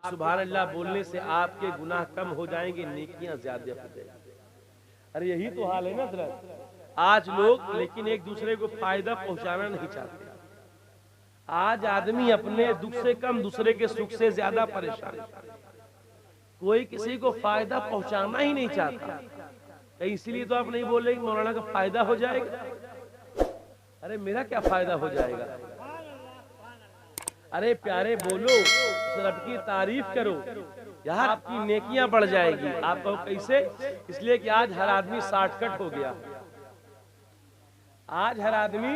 सुभान अल्लाह बोलने से आपके गुनाह कम हो जाएंगे, नेकियां ज्यादा हो जाएंगी। अरे यही तो हाल है ना हज़रत। आज लोग लेकिन एक दूसरे को फायदा पहुंचाना नहीं चाहते। आज आदमी अपने दुख से कम दूसरे के सुख से ज्यादा परेशान है। कोई किसी को फायदा पहुंचाना ही नहीं चाहता। इसलिए तो आप नहीं बोल रहे मौलाना का फायदा हो जाएगा। अरे मेरा क्या फायदा हो जाएगा? अरे प्यारे बोलो, रब की तारीफ करो, यार आपकी नेकियां बढ़ जाएगी। आप कहो कैसे? इसलिए कि आज हर आदमी शॉर्टकट हो गया। आज हर आदमी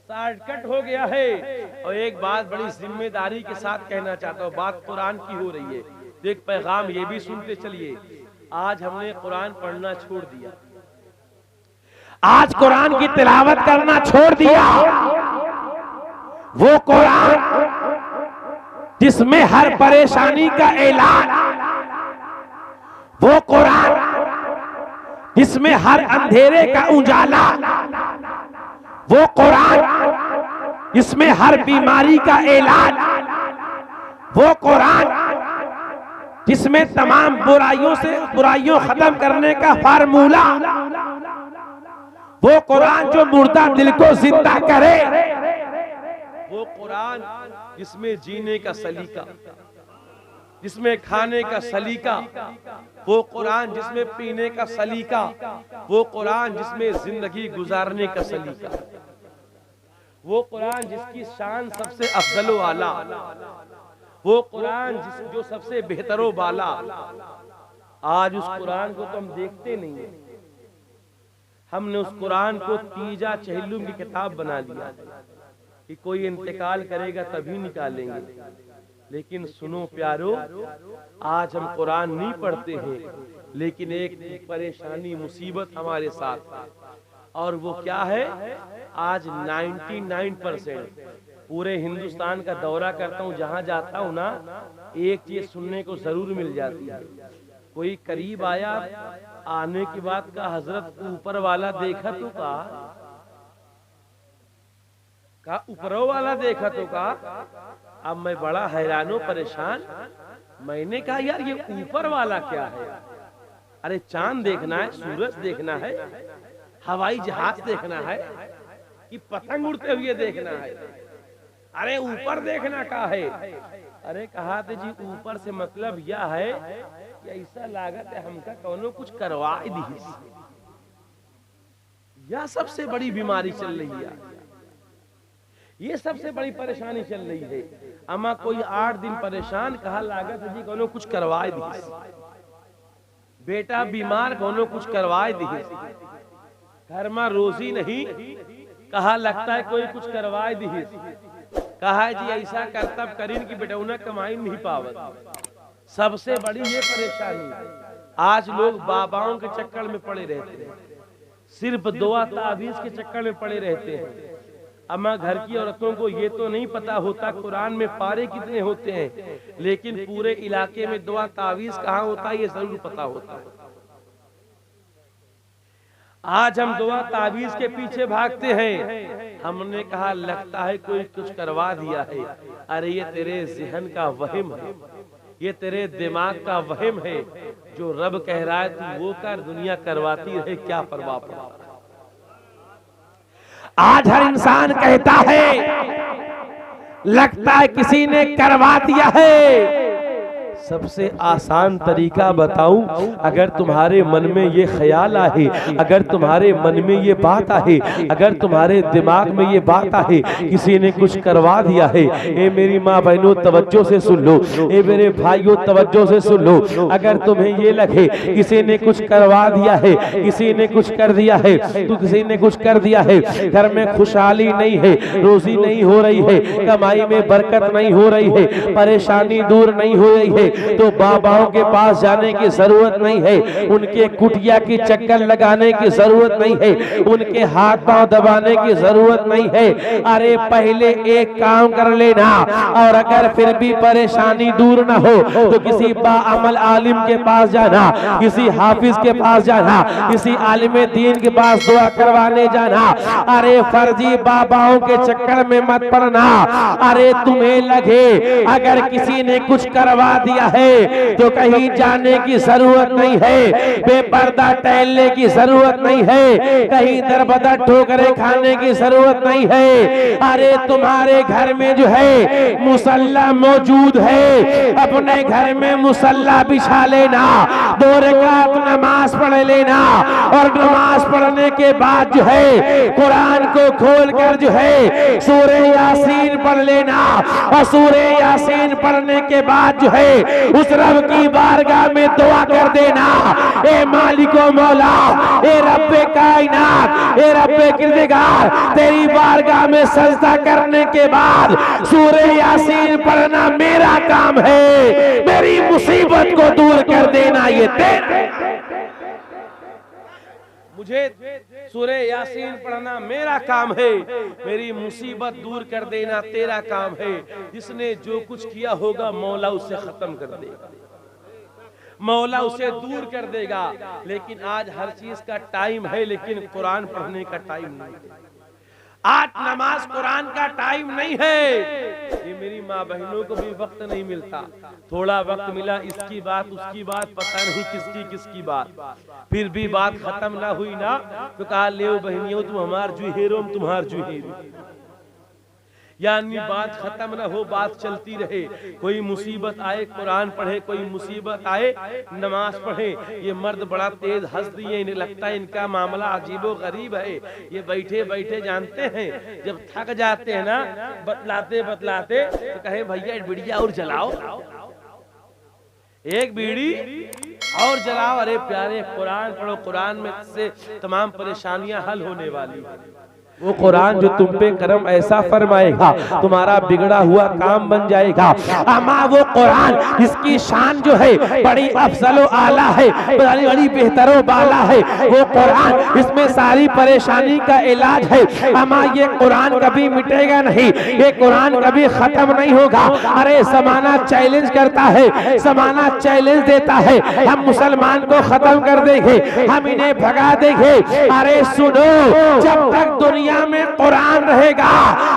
शॉर्टकट हो गया है। और एक बात बड़ी जिम्मेदारी के साथ कहना चाहता हूँ, बात कुरान की हो रही है, तो एक पैगाम ये भी सुनते चलिए। आज हमने कुरान पढ़ना छोड़ दिया, आज कुरान की तिलावत करना छोड़ दिया। वो कुरान जिसमें हर परेशानी का ऐलान, वो कुरान जिसमें हर अंधेरे का उजाला, वो कुरान जिसमें हर बीमारी का ऐलान, वो कुरान जिसमें तमाम बुराइयों खत्म करने का फार्मूला, वो कुरान जो मुर्दा दिल को जिंदा करे, वो कुरान जिसमें जीने का सलीका, जिसमें खाने का सलीका, वो कुरान जिसमें पीने का सलीका, वो कुरान जिसमें जिंदगी गुजारने का सलीका, वो कुरान जिसकी शान सबसे अफजलो आला, वो कुरान जो सबसे बेहतरो बाला। आज उस कुरान को तो हम देखते नहीं है। हमने उस कुरान को तीजा चहलुम की किताब बना लिया कि कोई इंतकाल करेगा तभी निकालेंगे। लेकिन सुनो प्यारो, आज हम कुरान नहीं पढ़ते हैं, लेकिन एक परेशानी मुसीबत हमारे साथ, और वो क्या है? आज 99% पूरे हिंदुस्तान का दौरा करता हूँ, जहां जाता हूँ ना, एक चीज सुनने को जरूर मिल जाती है। कोई करीब आया, आने की बात का हजरत ऊपर वाला देखा तो का ऊपरों वाला देखा तो का। अब मैं बड़ा हैरानो परेशान, मैंने कहा यार ये ऊपर वाला क्या है? अरे चांद देखना है, सूरज देखना है, हवाई जहाज देखना है कि पतंग उड़ते हुए देखना है? अरे ऊपर देखना का है? अरे कहा थे जी ऊपर से मतलब यह है कि ऐसा लागत है हमका कौनो कुछ करवा दी। यह सबसे बड़ी बीमारी चल रही है, ये सबसे बड़ी परेशानी चल रही है। अमा कोई 8 दिन परेशान, कहा लागत है जी कौनो कुछ करवाए दी, बेटा बीमार कौनो कुछ करवाए दी, घर में रोजी नहीं, कहा लगता है कोई कुछ करवाए दी। कहा है जी ऐसा करतब करीन की बेटा उन्हें कमाई नहीं पावत। सबसे बड़ी ये परेशानी, आज लोग बाबाओं के चक्कर में पड़े रहते हैं, सिर्फ दुआ ताबीज के चक्कर में पड़े रहते हैं। अम्मा घर की औरतों को ये तो नहीं पता होता कुरान में पारे कितने होते हैं, लेकिन पूरे इलाके में दुआ ताबीज कहाँ होता है ये जरूर पता होता है। आज हम दुआ ताबीज के पीछे भागते हैं। हमने कहा लगता है कोई कुछ करवा दिया है। अरे ये तेरे ज़हन का वहम है, ये तेरे दिमाग का वहम है। जो रब कह रहा है तू वो कर, दुनिया करवाती रहे, क्या परवाह पड़ा। आज हर इंसान कहता है लगता है किसी ने करवा दिया है। सबसे आसान तरीका बताऊं, अगर तुम्हारे मन में ये ख्याल आए, अगर तुम्हारे मन में ये बात आए, अगर तुम्हारे दिमाग में ये बात आए किसी ने कुछ करवा दिया है, ए मेरी माँ बहनों तवज्जो से सुन लो, ए मेरे भाइयों तवज्जो से सुन लो। अगर तुम्हें ये लगे किसी ने कुछ करवा दिया है, किसी ने कुछ कर दिया है, तो किसी ने कुछ कर दिया है, घर में खुशहाली नहीं है, रोजी नहीं हो रही है, कमाई में बरकत नहीं हो रही है, परेशानी दूर नहीं हो रही है, तो बाबाओं के पास जाने की जरूरत नहीं है, उनके कुटिया की चक्कर लगाने की जरूरत नहीं है, उनके हाथ पांव दबाने की जरूरत नहीं है। अरे पहले एक काम कर लेना, और अगर फिर भी परेशानी दूर ना हो तो किसी बाअमल आलिम के पास जाना, किसी हाफिज के पास जाना, किसी आलिम दीन के पास दुआ करवाने जाना। अरे फर्जी बाबाओं के चक्कर में मत पड़ना। अरे तुम्हें लगे अगर किसी ने कुछ करवा दिया है तो कहीं जाने की जरूरत नहीं है, बेपर्दा टहलने की जरूरत नहीं है, कहीं दरबदर ठोकरे खाने की जरूरत नहीं है। अरे तुम्हारे घर में जो है मुसल्ला मौजूद है, अपने घर में मुसल्ला बिछा लेना, 2 रकात नमाज पढ़ लेना, और नमाज पढ़ने के बाद जो है कुरान को खोल कर जो है सूरे यासीन पढ़ लेना, और सूरे यासीन पढ़ने के बाद जो है उस रब की बारगाह में दुआ कर देना, ए मालिको मौला, ए रब्बे कायनात, ए रब्बे किरदिगार, तेरी बारगाह में सजदा करने के बाद सूरे यासीन पढ़ना मेरा काम है, मेरी मुसीबत को दूर कर देना ये तेरा। मुझे सूरे यासीन पढ़ना मेरा काम है, मेरी मुसीबत दूर कर देना तेरा काम है। जिसने जो कुछ किया होगा मौला उसे खत्म कर देगा, मौला उसे दूर कर देगा। लेकिन आज हर चीज का टाइम है, लेकिन कुरान पढ़ने का टाइम नहीं है। आज नमाज कुरान का टाइम नहीं है। ये मेरी माँ बहनों को भी वक्त नहीं मिलता, थोड़ा वक्त मिला, इसकी बात उसकी बात, पता नहीं किसकी किसकी बात, फिर भी बात खत्म ना हुई ना तो कहा ले बहनियों तुम हमार जुहेरो तुम्हार जुहेरो, यानी बात खत्म ना हो, बात चलती रहे। कोई मुसीबत आए कुरान पढ़े, कोई मुसीबत आए नमाज पढ़े। ये मर्द बड़ा तेज हंस दिए, इन्हें लगता है इनका मामला अजीबो गरीब है। ये बैठे बैठे जानते हैं जब थक जाते हैं ना बतलाते बतलाते तो कहे भैया एक बीड़ी और जलाओ, एक बीड़ी और जलाओ। अरे प्यारे कुरान पढ़ो, कुरान में से तमाम परेशानियां हल होने वाली है। वो कुरान जो तुम पे करम ऐसा फरमाएगा तुम्हारा बिगड़ा हुआ काम बन जाएगा। अमा वो कुरान इसकी शान जो है बड़ी अफजलो आला है, बड़ी बड़ी बेहतरो बाला है। वो कुरान इसमें सारी परेशानी का इलाज है। अमा ये कुरान कभी मिटेगा नहीं, ये कुरान कभी खत्म नहीं होगा। अरे जमाना चैलेंज करता है, जमाना चैलेंज देता है, हम मुसलमान को खत्म कर देंगे, हम इन्हें भगा देंगे। अरे सुनो, जब तक दुनिया में कुरान रहेगा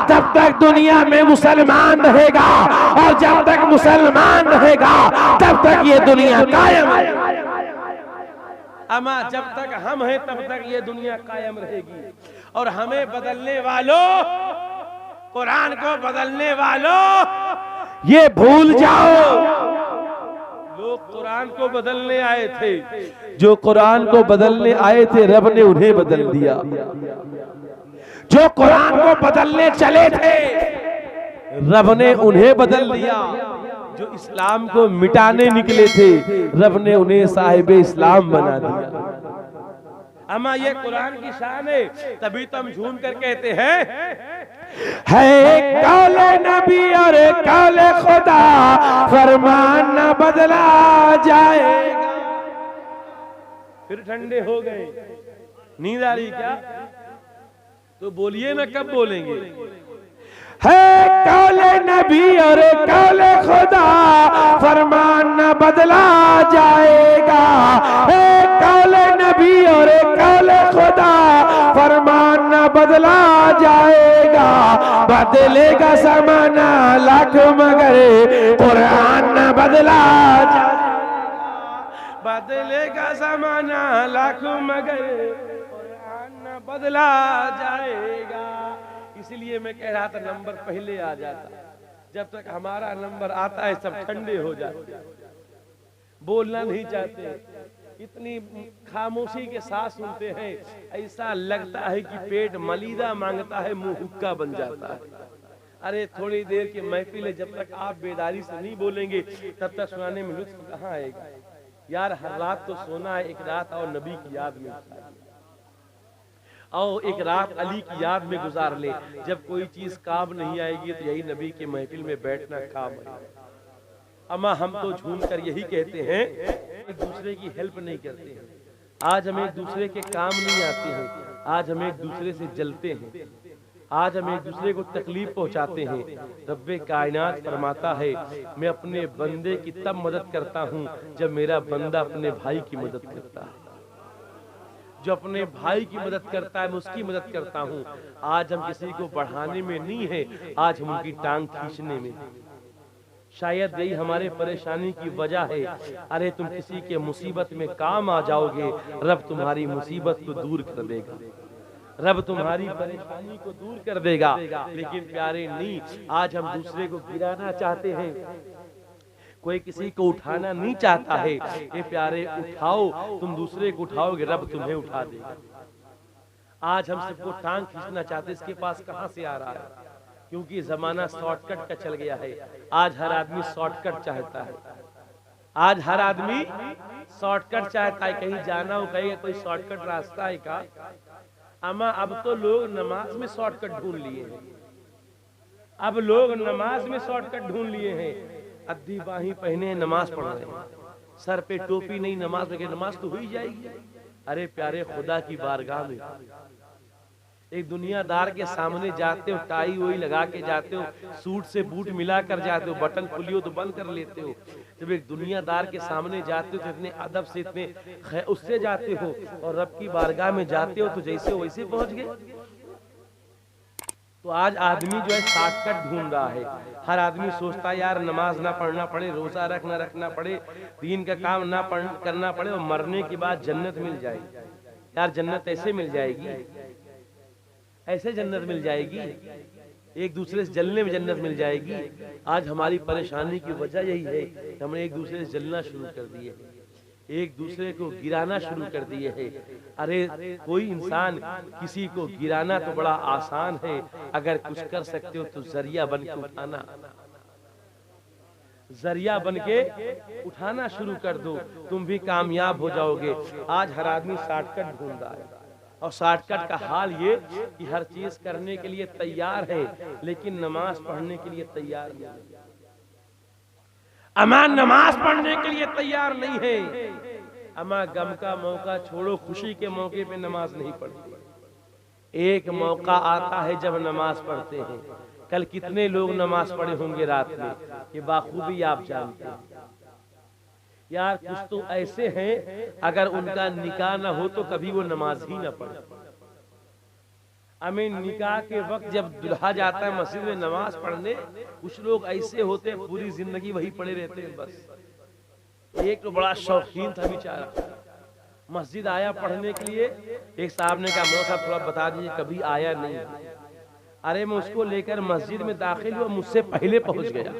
तब तक दुनिया में मुसलमान रहेगा, और जब तक मुसलमान रहेगा तब तक ये दुनिया कायम है। अमा जब तक हम हैं तब तक ये दुनिया कायम रहेगी। और हमें बदलने वालों, कुरान को बदलने वालों, ये भूल जाओ लोग कुरान को बदलने आए थे, जो कुरान को बदलने आए थे रब ने उन्हें बदल दिया। जो कुरान को बदलने चले थे रब ने उन्हें बदल दिया। जो इस्लाम को मिटाने निकले थे रब ने उन्हें साहिब इस्लाम बना दिया। अमा ये कुरान की शान है, तभी तो हम झूम कर कहते हैं है काले नबी और काले खुदा, फरमान न बदला जाएगा। फिर ठंडे हो गए, नींद आ रही क्या? तो बोलिए ना, कब बोलेंगे? है काले नबी और काले खुदा, फरमान न बदला जाएगा। है काले नबी और काले खुदा, फरमान न बदला जाएगा। बदलेगा ज़माना लाख मगर कुरान न बदला जाएगा। बदलेगा ज़माना लाख मगर बदला जाएगा। इसलिए मैं कह रहा था नंबर पहले आ जाता, जब तक हमारा नंबर आता है सब ठंडे हो जाते, बोलना नहीं चाहते, इतनी खामोशी के साथ सुनते हैं, ऐसा लगता है कि पेट मलीदा मांगता है, मुंह हुक्का बन जाता है। अरे थोड़ी देर की महफिल है, जब तक आप बेदारी से नहीं बोलेंगे तब तक सुनाने में लुत्फ कहाँ आएगा यार। हर रात तो सोना है, एक रात और नबी की याद में आओ, एक रात अली की याद में गुजार ले। जब कोई चीज काम नहीं आएगी तो यही नबी के महफिल में बैठना काम है। अम्मा हम तो झूम कर यही कहते हैं, एक दूसरे की हेल्प नहीं करते हैं। आज हम एक दूसरे के काम नहीं आते हैं, आज हम एक दूसरे से जलते हैं, आज हम एक दूसरे को तकलीफ पहुंचाते हैं। रब्बे कायनात फरमाता है, मैं अपने बंदे की तब मदद करता हूं जब मेरा बंदा अपने भाई की मदद करता है। जो अपने भाई की मदद करता है मैं उसकी मदद करता हूं। आज हम किसी को बढ़ाने में नहीं है, आज हम उनकी टांग खींचने में। शायद यही हमारे परेशानी की वजह है। अरे तुम किसी के मुसीबत में काम आ जाओगे, रब तुम्हारी मुसीबत को दूर कर देगा, रब तुम्हारी परेशानी को दूर कर देगा। लेकिन प्यारे नहीं, आज हम दूसरे को गिराना चाहते हैं, कोई किसी को उठाना नहीं चाहता है। ये प्यारे उठाओ, तुम दूसरे को उठाओगे रब तुम्हें उठा देगा। आज हम सबको टांग खींचना चाहते, इसके पास कहां से आ रहा है? क्योंकि जमाना शॉर्टकट का चल गया है। आज हर आदमी शॉर्टकट चाहता है, आज हर आदमी शॉर्टकट चाहता है। कहीं जाना हो कहेगा कोई शॉर्टकट रास्ता है का? अम्मा अब तो लोग नमाज में शॉर्टकट ढूंढ लिए हैं, अब लोग नमाज में शॉर्टकट ढूंढ लिए हैं। अद्धी बाही पहने नमाज पढ़ रहे हैं, सर पे टोपी नहीं, नमाज में नमाज तो हो ही जाएगी। अरे प्यारे खुदा की बारगाह में एक दुनियादार के सामने जाते हो, टाई वही लगा के जाते हो, सूट से बूट मिला कर जाते हो, बटन खुली हो तो बंद कर लेते हो। जब एक दुनियादार के सामने जाते हो तो इतने अदब से, इतने उससे जाते हो, और रब की बारगाह में जाते हो तो जैसे हो वैसे पहुंच गए। तो आज आदमी जो है शॉर्टकट ढूंढ रहा है। हर आदमी सोचता है यार नमाज ना पढ़ना पड़े, रोजा रखना पड़े, दीन का काम ना करना पड़े, और मरने के बाद जन्नत मिल जाएगी। यार जन्नत ऐसे मिल जाएगी, ऐसे जन्नत मिल जाएगी, एक दूसरे से जलने में जन्नत मिल जाएगी। आज हमारी परेशानी की वजह यही है कि हमने एक दूसरे से जलना शुरू कर दिए है, एक दूसरे को गिराना शुरू कर दिए है। अरे कोई इंसान किसी को गिराना तो बड़ा आसान है, अगर कुछ कर सकते हो तो जरिया बन के उठाना, जरिया बन के उठाना शुरू कर दो, तुम भी कामयाब हो जाओगे। आज हर आदमी शॉर्टकट ढूंढ रहा है, और शॉर्टकट का हाल ये कि हर चीज करने के लिए तैयार है, लेकिन नमाज पढ़ने के लिए तैयार नहीं। अमा नमाज पढ़ने के लिए तैयार नहीं है। अमा गम का मौका छोड़ो, खुशी के मौके पे नमाज नहीं पढ़ती। एक मौका आता है जब नमाज पढ़ते हैं। कल कितने लोग नमाज पढ़े होंगे रात में, ये बाखूबी आप जानते हैं। यार कुछ तो ऐसे हैं अगर उनका निकाह ना हो तो कभी वो नमाज ही ना पढ़े। हमें निकाह के वक्त जब दुल्हा जाता है मस्जिद में नमाज पढ़ने, कुछ लोग ऐसे होते हैं पूरी जिंदगी वही पड़े रहते हैं बस। एक तो बड़ा शौकीन था बेचारा, मस्जिद आया पढ़ने के लिए, एक साहब ने कहा मौला साहब थोड़ा बता दीजिए, कभी आया नहीं। अरे मैं उसको लेकर मस्जिद में दाखिल हुआ, मुझसे पहले पहुंच गया,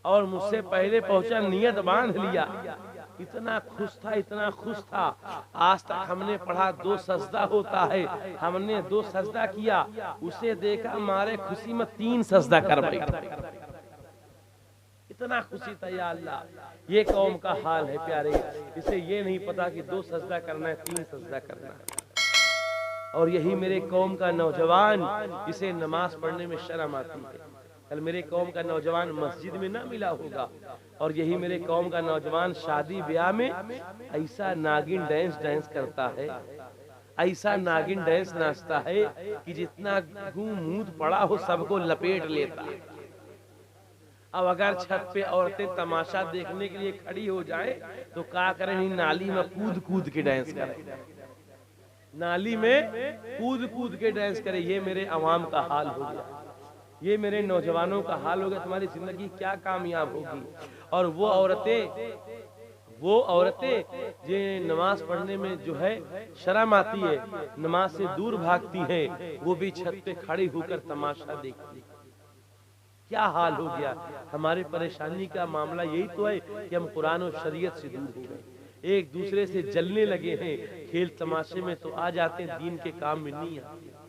और मुझसे पहले पहुंचा, नियत बांध लिया। इतना खुश था, इतना खुश था। आज तक हमने पढ़ा 2 सजदा होता है, हमने 2 सजदा किया, उसे देखा मारे खुशी में 3 सजदा कर बैठा। इतना खुशी था। या अल्लाह, ये कौम का हाल है प्यारे, इसे ये नहीं पता कि 2 सजदा करना है, 3 सजदा करना है। और यही मेरे कौम का नौजवान, इसे नमाज पढ़ने में शर्म आती है। कल मेरे कौम का नौजवान मस्जिद में ना मिला होगा, और यही मेरे कौम का नौजवान शादी ब्याह में ऐसा नागिन डांस करता है, ऐसा नागिन डांस नाचता है कि जितना गूंद पड़ा हो सबको लपेट लेता है। अब अगर छत पे औरतें तमाशा देखने के लिए खड़ी हो जाए तो क्या करें, नाली में कूद कूद के डांस करें, नाली में कूद कूद के डांस करें। ये मेरे अवाम का हाल हो गया, ये मेरे नौजवानों का हाल हो गया। तुम्हारी जिंदगी क्या कामयाब होगी? और वो औरतें जो नमाज पढ़ने में जो है शर्म आती है, नमाज से दूर भागती हैं, वो भी छत पे खड़ी होकर तमाशा देखती। क्या हाल हो गया? हमारी परेशानी का मामला यही तो है कि हम कुरान और शरीयत से दूर हो गए, एक दूसरे से जलने लगे हैं। खेल तमाशे में तो आ जाते हैं, दीन के काम में नहीं आते।